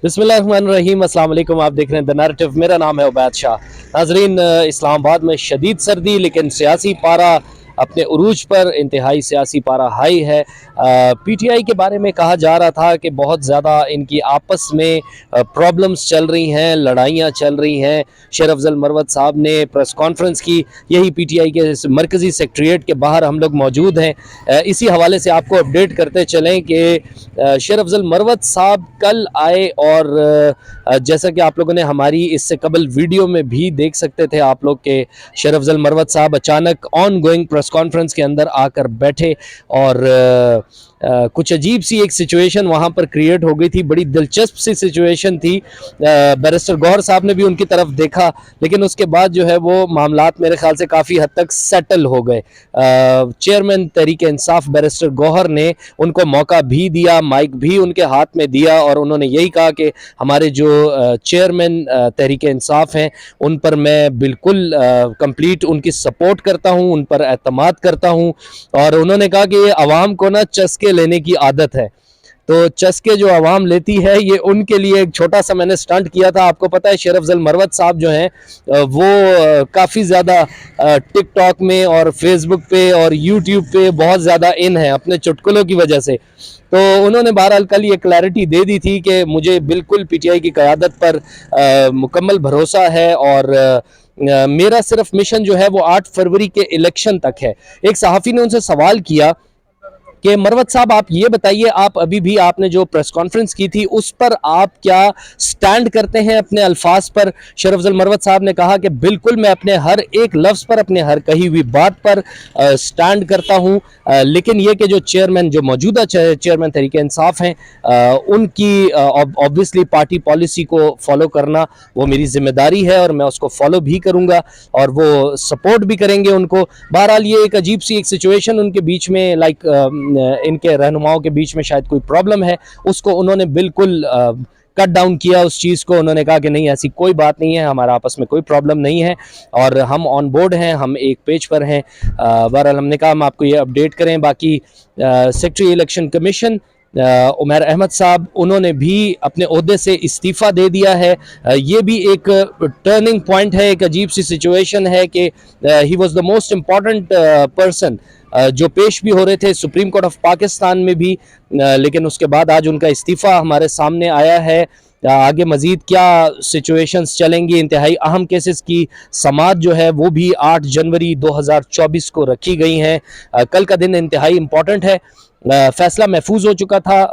बिस्मिल्लाहिर्रहमानिर्रहीम। अस्सलाम वालेकुम। आप देख रहे हैं द नैरेटिव। मेरा नाम है उबैद शाह। नाजरीन, इस्लामाबाद में शदीद सर्दी, लेकिन सियासी पारा अपने उरूज पर, इंतहाई सियासी पारा हाई है। पीटीआई के बारे में कहा जा रहा था कि बहुत ज़्यादा इनकी आपस में प्रॉब्लम्स चल रही हैं, लड़ाइयाँ चल रही हैं। शेर अफजल मरवत साहब ने प्रेस कॉन्फ्रेंस की, यही पीटीआई के मरकज़ी सेक्रेटेरिएट के बाहर हम लोग मौजूद हैं। इसी हवाले से आपको अपडेट करते चलें कि शेर अफजल मरवत साहब कल आए और जैसा कि आप लोगों ने हमारी इससे कबल वीडियो में भी देख सकते थे आप लोग के शेर अफजल मरवत साहब अचानक ऑन गोइंग प्रेस कॉन्फ्रेंस के अंदर आकर बैठे और कुछ अजीब सी एक सिचुएशन वहाँ पर क्रिएट हो गई थी। बड़ी दिलचस्प सी सिचुएशन थी। बैरिस्टर गौहर साहब ने भी उनकी तरफ देखा, लेकिन उसके बाद जो है वो मामलात मेरे ख्याल से काफ़ी हद तक सेटल हो गए। चेयरमैन तहरीक इंसाफ बैरिस्टर गौहर ने उनको मौका भी दिया, माइक भी उनके हाथ में दिया और उन्होंने यही कहा कि हमारे जो चेयरमैन तहरीक इंसाफ हैं उन पर मैं बिल्कुल कंप्लीट उनकी सपोर्ट करता हूँ, उन पर एतमाद करता हूँ। और उन्होंने कहा कि ये अवाम को ना चस्के लेने की आदत है, तो चस्के जो आवाम लेती है ये उनके लिए एक छोटा सा मैंने स्टंट किया था। आपको पता है शेर अफजल मरवत साहब जो हैं वो काफ़ी ज़्यादा टिकटॉक में और फेसबुक पे और यूट्यूब पे बहुत ज़्यादा इन है अपने चुटकुलों की वजह से। तो उन्होंने बहरहाल कल ये क्लैरिटी दे दी थी कि मुझे बिल्कुल पीटीआई की क़यादत पर मुकम्मल भरोसा है और मेरा सिर्फ मिशन जो है वो 8 फरवरी के इलेक्शन तक है। एक सहाफ़ी ने उनसे सवाल किया कि मरवत साहब आप ये बताइए, आप अभी भी आपने जो प्रेस कॉन्फ्रेंस की थी उस पर आप क्या स्टैंड करते हैं अपने अल्फाज पर? शेर अफजल मरवत साहब ने कहा कि बिल्कुल मैं अपने हर एक लफ्ज़ पर, अपने हर कही हुई बात पर स्टैंड करता हूं, लेकिन ये कि जो चेयरमैन, जो मौजूदा चेयरमैन तहरीक इंसाफ हैं, उनकी ऑब्वियसली पार्टी पॉलिसी को फॉलो करना वो मेरी जिम्मेदारी है और मैं उसको फॉलो भी करूँगा और वो सपोर्ट भी करेंगे उनको। बहरहाल ये एक अजीब सी एक सिचुएशन उनके बीच में, इनके रहनुमाओं के बीच में शायद कोई प्रॉब्लम है, उसको उन्होंने बिल्कुल कट डाउन किया उस चीज़ को। उन्होंने कहा कि नहीं, ऐसी कोई बात नहीं है, हमारा आपस में कोई प्रॉब्लम नहीं है और हम ऑन बोर्ड हैं, हम एक पेज पर हैं। बहरहाल हमने कहा हम आपको ये अपडेट करें। बाकी secretary election commission Umar Ahmed साहब, उन्होंने भी अपने ओहदे से इस्तीफ़ा दे दिया है। ये भी एक टर्निंग पॉइंट है, एक अजीब सी सिचुएशन है कि he was the most important person जो पेश भी हो रहे थे सुप्रीम कोर्ट ऑफ पाकिस्तान में भी, लेकिन उसके बाद आज उनका इस्तीफ़ा हमारे सामने आया है। आगे मज़ीद क्या सिचुएशंस चलेंगी, इंतहाई अहम केसेस की समाअत जो है वो भी 8 जनवरी 2024 को रखी गई हैं। कल का दिन इंतहाई इम्पॉर्टेंट है। फैसला महफूज हो चुका था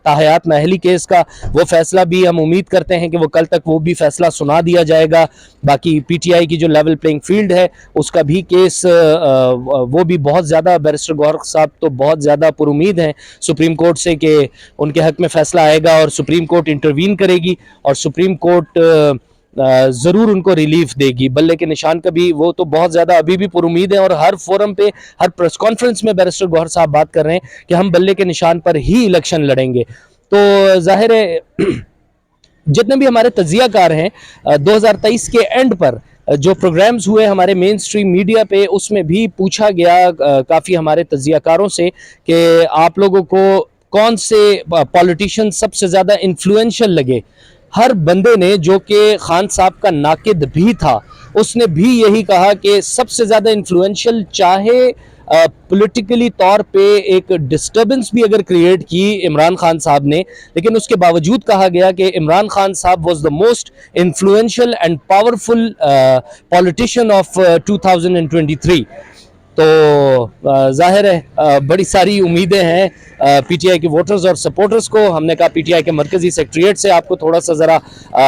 ताहयात नाहली केस का, वो फैसला भी हम उम्मीद करते हैं कि वो कल तक वो भी फैसला सुना दिया जाएगा। बाकी पीटीआई की जो लेवल प्लेइंग फील्ड है उसका भी केस वो भी बहुत ज़्यादा, बैरिस्टर गौहर साहब तो बहुत ज़्यादा पुरुमीद हैं सुप्रीम कोर्ट से कि उनके हक़ में फ़ैसला आएगा और सुप्रीम कोर्ट इंटरवीन करेगी और सुप्रीम कोर्ट ज़रूर उनको रिलीफ देगी। बल्ले के निशान का भी वो तो बहुत ज़्यादा अभी भी पुरुमीद है और हर फोरम पे, हर प्रेस कॉन्फ्रेंस में बैरिस्टर गौहर साहब बात कर रहे हैं कि हम बल्ले के निशान पर ही इलेक्शन लड़ेंगे। तो जाहिर है जितने भी हमारे तजियाकार हैं 2023 के एंड पर जो प्रोग्राम्स हुए हमारे मेन स्ट्रीम मीडिया पे, उसमें भी पूछा गया काफ़ी हमारे तजियाकारों से कि आप लोगों को कौन से पॉलिटिशियन सबसे ज़्यादा इन्फ्लुएंशियल लगे। हर बंदे ने, जो कि खान साहब का नाकिद भी था, उसने भी यही कहा कि सबसे ज़्यादा इन्फ्लुएंशियल, चाहे पॉलिटिकली तौर पे एक डिस्टर्बेंस भी अगर क्रिएट की इमरान खान साहब ने, लेकिन उसके बावजूद कहा गया कि इमरान खान साहब was the most influential and powerful politician of 2023। तो जाहिर है बड़ी सारी उम्मीदें हैं पीटीआई के वोटर्स और सपोर्टर्स को। हमने कहा पीटीआई के मरकज़ी सेक्रेटेरिएट से आपको थोड़ा सा ज़रा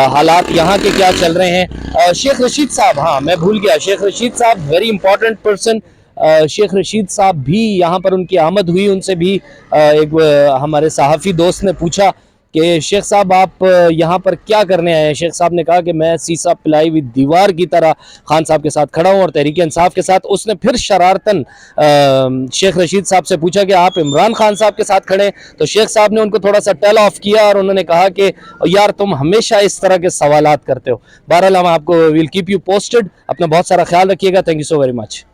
हालात यहाँ के क्या चल रहे हैं। शेख रशीद साहब, हाँ मैं भूल गया, शेख रशीद साहब very important person. Sheikh Rashid साहब भी यहाँ पर उनकी आमद हुई, उनसे भी एक हमारे सहाफ़ी दोस्त ने पूछा कि शेख साहब आप यहाँ पर क्या करने आए हैं। शेख साहब ने कहा कि मैं सीसा पिलाई हुई दीवार की तरह खान साहब के साथ खड़ा हूँ और तहरीक इंसाफ के साथ। उसने फिर शरारतन शेख रशीद साहब से पूछा कि आप इमरान खान साहब के साथ खड़े हैं, तो शेख साहब ने उनको थोड़ा सा टेल ऑफ किया और उन्होंने कहा कि यार तुम हमेशा इस तरह के सवालात करते हो। बहरहाल हम आपको विल कीप यू पोस्टेड। अपना बहुत सारा ख्याल रखिएगा। Thank you so very much.